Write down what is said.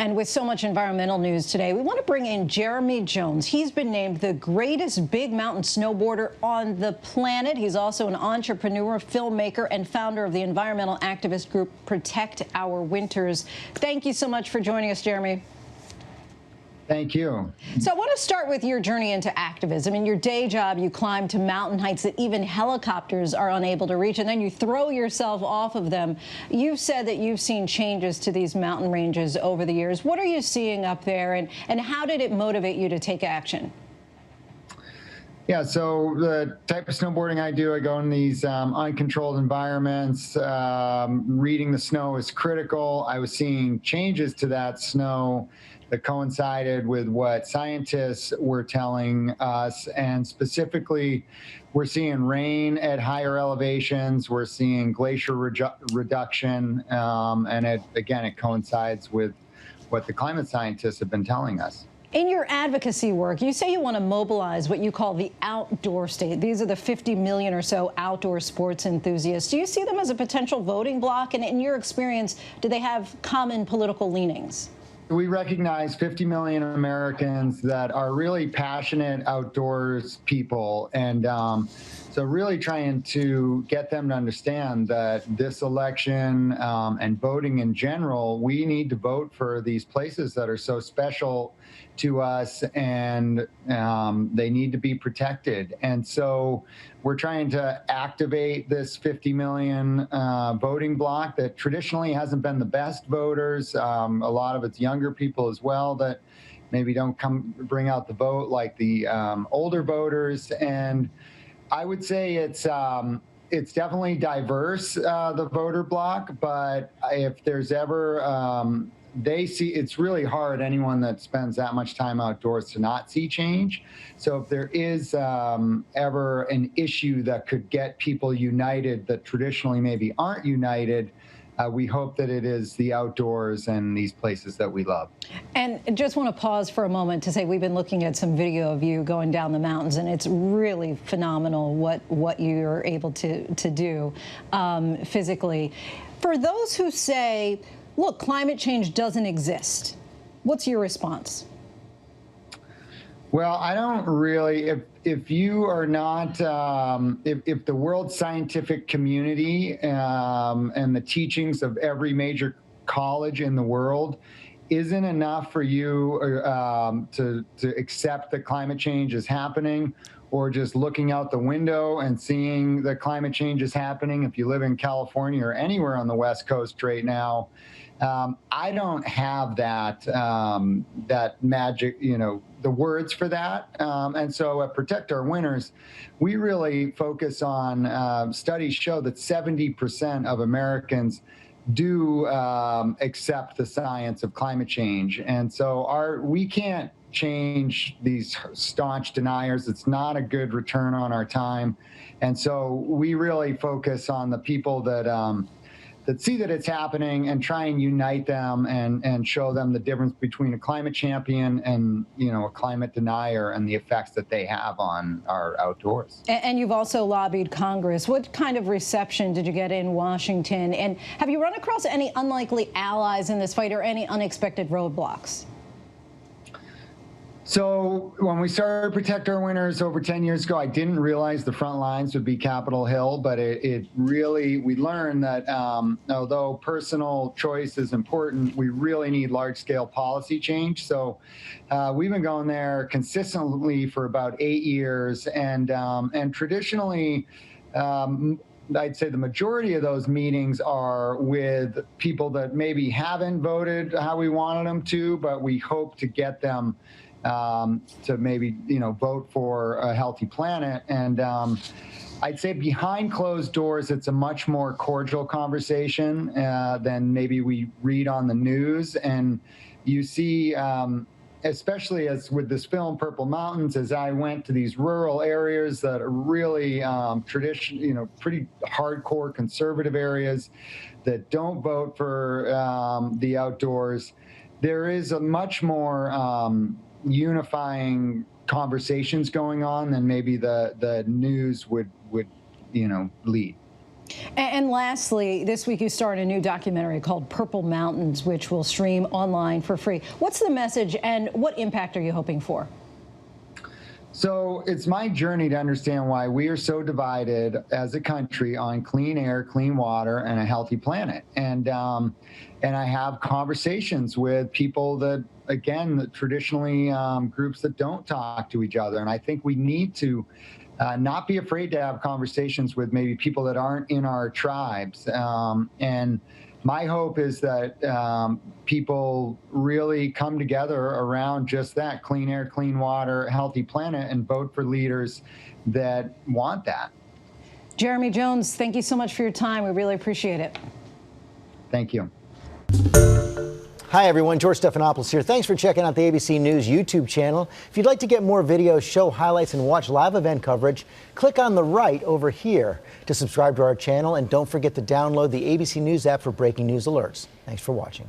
And with so much environmental news today, we want to bring in Jeremy Jones. He's been named the greatest big mountain snowboarder on the planet. He's also an entrepreneur, filmmaker, and founder of the environmental activist group Protect Our Winters. Thank you so much for joining us, Jeremy. Thank you. So I want to start with your journey into activism. In your day job, you climb to mountain heights that even helicopters are unable to reach, and then you throw yourself off of them. You've said that you've seen changes to these mountain ranges over the years. What are you seeing up there, and how did it motivate you to take action? Yeah, so the type of snowboarding I do, I go in these uncontrolled environments. Reading the snow is critical. I was seeing changes to that snow that coincided with what scientists were telling us. And specifically, we're seeing rain at higher elevations. We're seeing glacier reduction. And it coincides with what the climate scientists have been telling us. In your advocacy work, you say you want to mobilize what you call the outdoor state. These are the 50 million or so outdoor sports enthusiasts. Do you see them as a potential voting bloc? And in your experience, do they have common political leanings? We recognize 50 million Americans that are really passionate outdoors people. And so really trying to get them to understand that this election and voting in general, we need to vote for these places that are so special to us, and they need to be protected. And so we're trying to activate this 50 million voting bloc that traditionally hasn't been the best voters. A lot of it's younger people as well that maybe don't bring out the vote like the older voters. And I would say it's definitely diverse, the voter bloc, but if there's ever they see, it's really hard, anyone that spends that much time outdoors, to not see change. So if there is ever an issue that could get people united that traditionally maybe aren't united, we hope that it is the outdoors and these places that we love. And just want to pause for a moment to say we've been looking at some video of you going down the mountains, and it's really phenomenal what you're able to do physically. For those who say, look, climate change doesn't exist, what's your response? Well, I don't really, if you are not, if the world scientific community and the teachings of every major college in the world isn't enough for you to accept that climate change is happening, or just looking out the window and seeing that climate change is happening, if you live in California or anywhere on the West Coast right now, I don't have that magic, the words for that. And so at Protect Our Winters, we really focus on, studies show that 70% of Americans do accept the science of climate change. And so we can't change these staunch deniers. It's not a good return on our time. And so we really focus on the people that see that it's happening and try and unite them and show them the difference between a climate champion and, a climate denier and the effects that they have on our outdoors. And you've also lobbied Congress. What kind of reception did you get in Washington? And have you run across any unlikely allies in this fight or any unexpected roadblocks? So when we started Protect Our Winters over 10 years ago, I didn't realize the front lines would be Capitol Hill, but we learned that although personal choice is important, we really need large-scale policy change. So we've been going there consistently for about 8 years, and traditionally, I'd say the majority of those meetings are with people that maybe haven't voted how we wanted them to, but we hope to get them to maybe, vote for a healthy planet. And I'd say behind closed doors, it's a much more cordial conversation than maybe we read on the news. And you see, especially as with this film, Purple Mountains, as I went to these rural areas that are really pretty hardcore conservative areas that don't vote for the outdoors, there is a much more unifying conversations going on than maybe the news would lead. And lastly, this week you starred a new documentary called Purple Mountains, which will stream online for free. What's the message and what impact are you hoping for? So it's my journey to understand why we are so divided as a country on clean air, clean water, and a healthy planet. And I have conversations with people that, again, traditionally groups that don't talk to each other. And I think we need to not be afraid to have conversations with maybe people that aren't in our tribes. And my hope is that people really come together around just that: clean air, clean water, healthy planet, and vote for leaders that want that. Jeremy Jones, thank you so much for your time. We really appreciate it. Thank you. Hi, everyone. George Stephanopoulos here. Thanks for checking out the ABC News YouTube channel. If you'd like to get more videos, show highlights, and watch live event coverage, click on the right over here to subscribe to our channel. And don't forget to download the ABC News app for breaking news alerts. Thanks for watching.